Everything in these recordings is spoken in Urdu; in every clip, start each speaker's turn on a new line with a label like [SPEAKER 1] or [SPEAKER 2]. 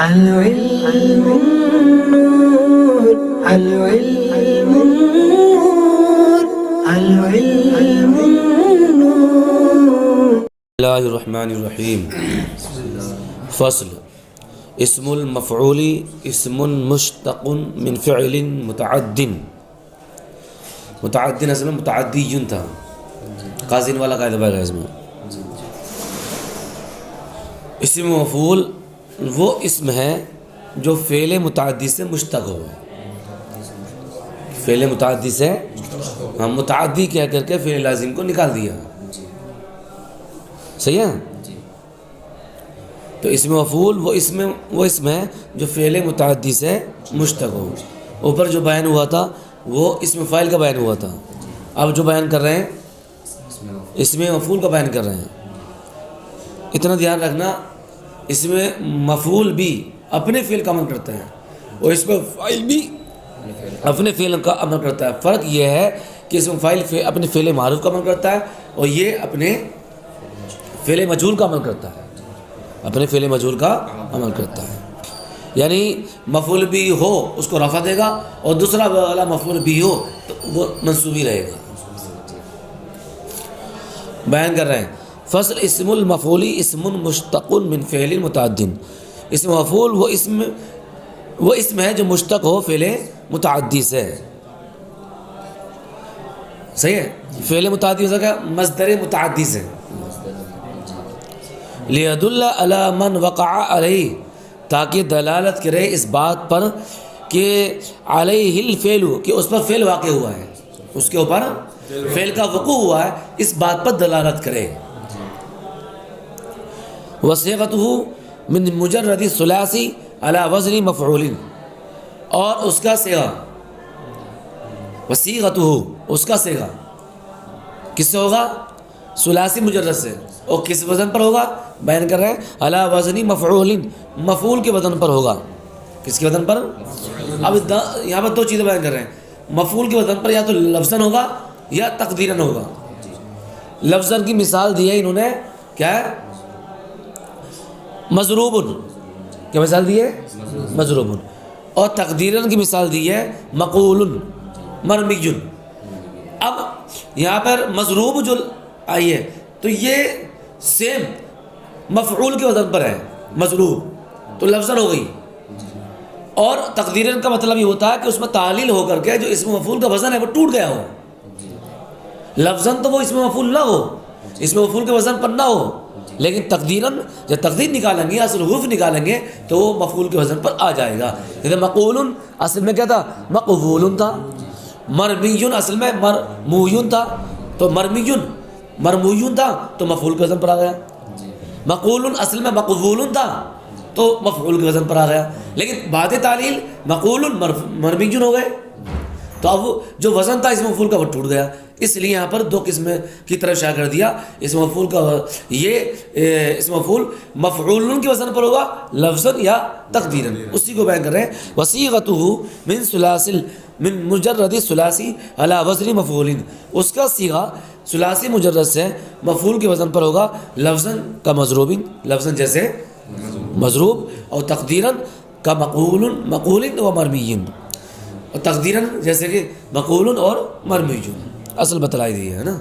[SPEAKER 1] العلم النور العلم النور العلم النور.
[SPEAKER 2] بسم اللہ الرحمن الرحیم. فصل. اسم المفعول اسم مشتق من فعل متعد. متعد اصل میں متعدی تھا، قازین والا قاعدہ بھائی اس میں. اسم مفعول وہ اسم ہے جو فعل متعدی سے مشتق ہو. فعل متعدی سے ہم متعدی کہہ کر کے فعل لازم کو نکال دیا. صحیح ہے؟ تو اسم مفعول وہ اسم ہے جو فعل متعدی سے مشتق ہو. اوپر جو بیان ہوا تھا وہ اسم فاعل کا بیان ہوا تھا. اب جو بیان کر رہے ہیں اسم مفعول کا بیان کر رہے ہیں. اتنا دھیان رکھنا، اسم مفعول بھی اپنے فعل کا عمل کرتا ہے اور اسم فاعل بھی اپنے فعل کا عمل کرتا ہے. فرق یہ ہے کہ اسم فاعل اپنے فعل معروف کا عمل کرتا ہے اور یہ اپنے فعل مجہول کا عمل کرتا ہے. اپنے فعل مجہول کا عمل کرتا ہے، یعنی مفعول بھی ہو اس کو رفع دے گا اور دوسرا والا مفعول بھی ہو تو وہ منصوب ہی رہے گا. بیان کر رہے ہیں فصل. اسم المفعول اسم مشتق من فعل متعد. اسم مفعول وہ اسم ہے جو مشتق ہو فعل متعدی سے. صحیح ہے؟ فعل متعدی سے کیا؟ مصدر متعدی سے. لیدل علی من وقع علیہ، تاکہ دلالت کرے اس بات پر کہ علیہ الفعل، کہ اس پر فعل واقع ہوا ہے، اس کے اوپر فعل کا وقوع ہوا ہے، اس بات پر دلالت کرے. وصیغتہ من مجرد ثلاثی علی وزن مفعول، اور اس کا صیغہ، وصیغتہ اس کا صیغہ کس سے ہوگا؟ ثلاثی مجرد سے. اور کس وزن پر ہوگا؟ بیان کر رہے ہیں علی وزن مفعول، مفعول کے وزن پر ہوگا. کس کے وزن پر؟ اب یہاں پر دو چیزیں بیان کر رہے ہیں. مفعول کے وزن پر یا تو لفظاً ہوگا یا تقدیراً ہوگا. لفظاً کی مثال دی ہے انہوں نے، کیا ہے؟ مضروب. کیا مثال دی ہے؟ مضروب. اور تقدیراً کی مثال دی ہے مقول مرمی. اب یہاں پر مضروب جو آئی ہے تو یہ سیم مفعول کے وزن پر ہے، مضروب تو لفظاً ہو گئی. اور تقدیراً کا مطلب یہ ہوتا ہے کہ اس میں تعلیل ہو کر کے جو اسم مفعول کا وزن ہے وہ ٹوٹ گیا ہو. لفظاً تو وہ اسم مفعول نہ ہو، اسم مفعول کے وزن پر نہ ہو، لیکن تقدیراً جب تقدیر نکالیں گے، اصل حروف نکالیں گے تو وہ مفعول کے وزن پر آ جائے گا. جیسے مقول اصل میں کیا تھا؟ مقبول تھا. مرمی اصل میں مرموی تھا، تو مرموی تھا تو مفعول کے وزن پر آ گیا. مقول اصل میں مقبول تھا تو مفعول کے وزن پر آ گیا. لیکن بعد تعلیل مقول مرمی ہو گئے تو اب جو وزن تھا اس مفعول کا وہ ٹوٹ گیا. اس لیے یہاں پر دو قسم کی طرف اشارہ کر دیا. اس مفعول کا یہ اس مفعول مفعول کے وزن پر ہوگا لفظاً یا تقدیراً، اسی کو بیان کر رہے ہیں. وصیغتہ من مجرد ثلاثی علی وزن مفعول، اس کا صیغہ ثلاثی مجرد سے مفعول کے وزن پر ہوگا لفظاً کا مضروب، لفظاً جیسے مضروب، اور تقدیراً کا مقول و مرمی، اور تقدیراً جیسے کہ مقول اور مرمی. اصل بتلائی دی ہے نا.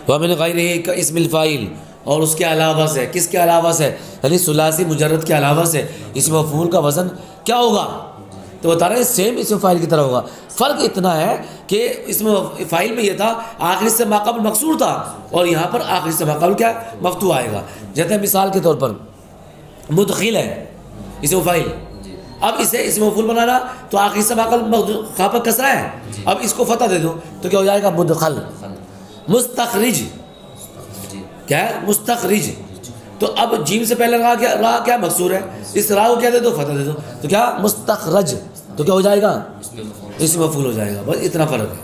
[SPEAKER 2] ومن غیرہ کا اسم الفاعل، اور اس کے علاوہ سے، کس کے علاوہ سے؟ یعنی ثلاثی مجرد کے علاوہ سے اسم مفعول کا وزن کیا ہوگا؟ تو بتا رہے ہیں سیم اسم فاعل کی طرح ہوگا. فرق اتنا ہے کہ اسم فاعل میں یہ تھا آخر سے ما قبل مکسور تھا، اور یہاں پر آخر سے ما قبل کیا مفتوح آئے گا. جیسے مثال کے طور پر مدخل ہے اسم فاعل، اب اسے اسم مفعول بنانا تو آخر سے ما قبل خا پر کسرہ ہے، اب اس کو فتح دے دو تو کیا ہو جائے گا؟ مدخل. مستخرج کیا ہے؟ مستخرج. تو اب جیم سے پہلے را کیا مکسور ہے، اس را کو کیا دے دو؟ فتح دے دو تو کیا؟ مستخرج. تو کیا ہو جائے گا؟ اسم مفعول ہو جائے گا. بس اتنا فرق ہے.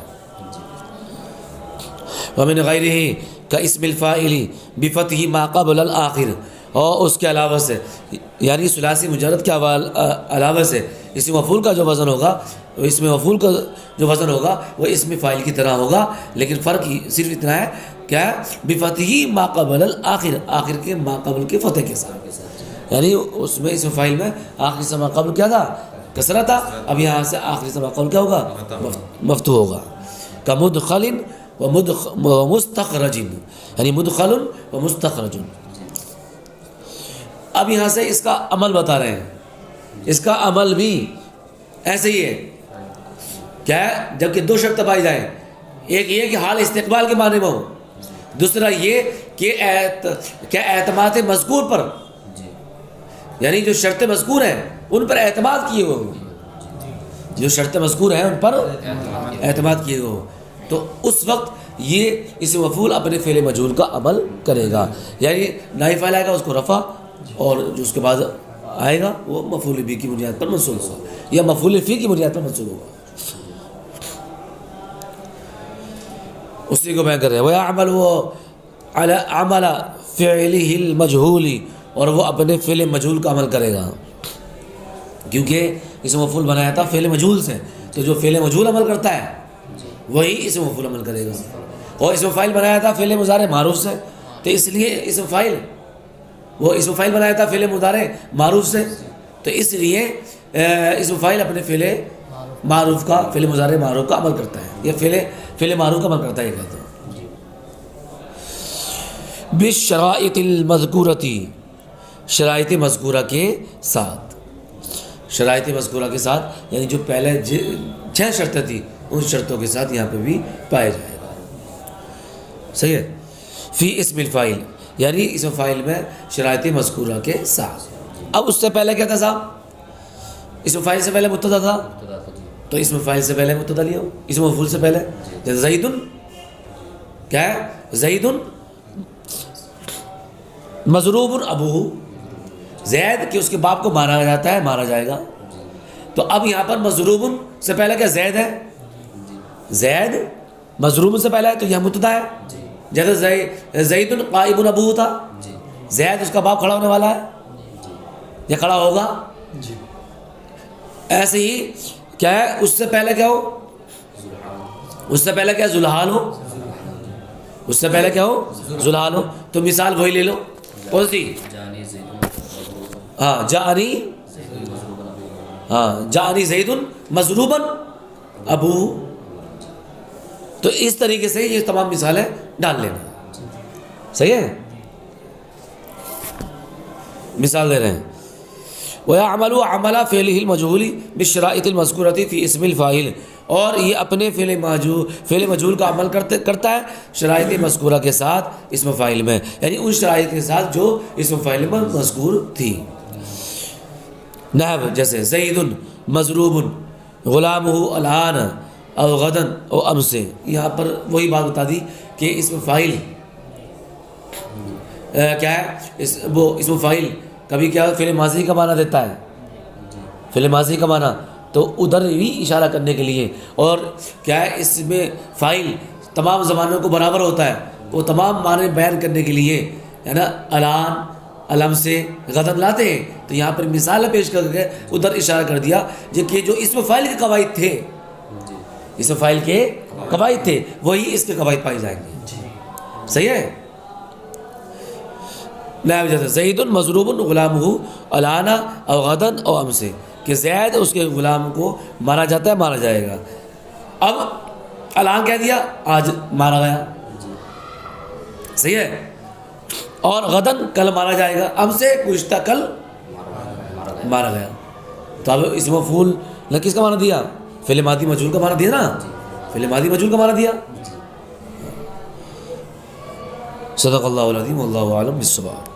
[SPEAKER 2] ومن غیرہ کا اسم الفاعل بفتح ما قبل الآخر، اور اس کے علاوہ سے یعنی ثلاثی مجرد کے علاوہ سے اسم مفعول کا جو وزن ہوگا، اسم مفعول کا جو وزن ہوگا وہ اسم فاعل کی طرح ہوگا، لیکن فرق صرف اتنا ہے کیا ہے؟ بفتح ما قبل الآخر، آخر کے ما قبل کے فتح کے ساتھ. یعنی اس میں اسم فاعل میں آخری سے ما قبل کیا تھا؟ کسرہ تھا. اب یہاں سے آخری سے ما قبل کیا ہوگا؟ مفتوح ہوگا. کمدخل و مستخرج، یعنی مدخل و مستخرج. اب یہاں سے اس کا عمل بتا رہے ہیں. اس کا عمل بھی ایسے ہی ہے. کیا ہے؟ جب کہ دو شرط پائی جائیں، ایک یہ کہ حال استقبال کے معنی میں ہو، دوسرا یہ کہ کیا اعتماد مذکور پر، یعنی جو شرط مذکور ہیں ان پر اعتماد کیے ہوئے ہو، جو شرط مذکور ہیں ان پر اعتماد کیے ہوئے ہو، تو اس وقت یہ اسم مفعول اپنے فعل مجہول کا عمل کرے گا. یعنی نائب فاعل آئے گا اس کو رفع، اور جو اس کے بعد آئے گا وہ مفعول بھی کی بنیاد پر منصوب ہوگا یا مفعول فی کی بنیاد پر منصوب ہوگا. اسی کو بیان کر رہے ہیں. وَيَعْمَلُ عَمَلَ فِعْلِهِ الْمَجْهُولِ، اور وہ اپنے فعل مجہول کا عمل کرے گا، کیونکہ اسم مفعول بنایا تھا فعل مجہول سے، تو جو فعل مجہول عمل کرتا ہے وہی اسم مفعول عمل کرے گا. اور اسم فاعل بنایا تھا فعل مضارع معروف سے، تو اس لیے اسم فاعل بنایا تھا فعل مضارع معروف سے، تو اس لیے اسم فاعل اپنے فعل معروف کا، فعل مضارع معروف کا عمل کرتا ہے، یا فعل معروف کا عمل کرتا ہے. یہ کہتے ہیں بالشرائط المذکورتی، شرائط مذکورہ کے ساتھ. شرائط مذکورہ کے ساتھ یعنی جو پہلے 6 شرطیں تھیں ان شرطوں کے ساتھ یہاں پہ بھی پایا جائے گا. صحیح ہے. فی اسم الفاعل، یعنی اسم فاعل میں شرائط مذکورہ کے ساتھ. اب اس سے پہلے کیا تھا صاحب؟ اسم فاعل سے پہلے مبتدا تھا، تو اسم فاعل سے پہلے مبتدا لیا ہو، اسم مفعول سے پہلے. جیسے زیدن، کیا ہے؟ زیدن مضروب ابوہ، زید کہ اس کے باپ کو مارا جاتا ہے، مارا جائے گا. تو اب یہاں پر مضروب سے پہلے کیا زید ہے؟ زید مضروب سے پہلے ہے تو یہ مبتدا ہے. جیسے زید قائم ابوہ تھا، زید اس کا باپ کھڑا ہونے والا ہے یا کھڑا ہوگا. ایسے ہی کیا ہے؟ اس سے پہلے کیا ہو؟ اس سے پہلے کیا ذوالحال ہو، اس سے پہلے کیا ہو؟ ذوالحال ہو. تو مثال وہی لے لو، کون سی؟ ہاں جانی، ہاں جانی زید مضروبا ابوہ. تو اس طریقے سے یہ تمام مثالیں ڈال لینا. صحیح ہے. مثال دے رہے ہیں. وَيَعْمَلُ عَمَلَ فِعْلِهِ الْمَجْهُولِ بِالشَّرَائِطِ الْمَذْكُورَةِ فِي اسْمِ الْفَاعِلِ، اور یہ اپنے فعل مجہول کا عمل کرتا ہے شرائط مذکورہ کے ساتھ اسم فاعل میں، یعنی ان شرائط کے ساتھ جو اسم فاعل میں مذکور تھی. نحو جیسے زید مضروب غلامہ الآن او غدن او امس. یہاں پر وہی بات بتا دی کہ اسم فاعل کیا ہے؟ وہ اسم فاعل کبھی کیا فعل ماضی کا معنی دیتا ہے، فعل ماضی کا معنی، تو ادھر بھی اشارہ کرنے کے لیے. اور کیا ہے؟ اس میں فاعل تمام زمانوں کو برابر ہوتا ہے، وہ تمام معنی بیان کرنے کے لیے ہے نا الان علم سے غدن لاتے ہیں. تو یہاں پر مثال پیش کر کے ادھر اشارہ کر دیا کہ جو اسم فاعل کے قواعد تھے، اسم فاعل کے قواعد تھے وہی اس کے قواعد پائی جائیں گے. صحیح ہے. جیسے زید مضروب غلامہ الان او غدن او امس، کہ زید اس کے غلام کو مارا جاتا ہے، مارا جائے گا. اب الان کہہ دیا، آج مارا گیا. صحیح ہے. اور غدن کل مارا جائے گا، ام سے گزشتہ کل مارا گیا. تو اب اسم مفعول نے کس کا معنی دیا؟ فعل ماضی مجہول کا معنی دیا نا، فعل ماضی مجہول کا معنی دیا. صدق اللہ العظیم واللہ اعلم بالصواب.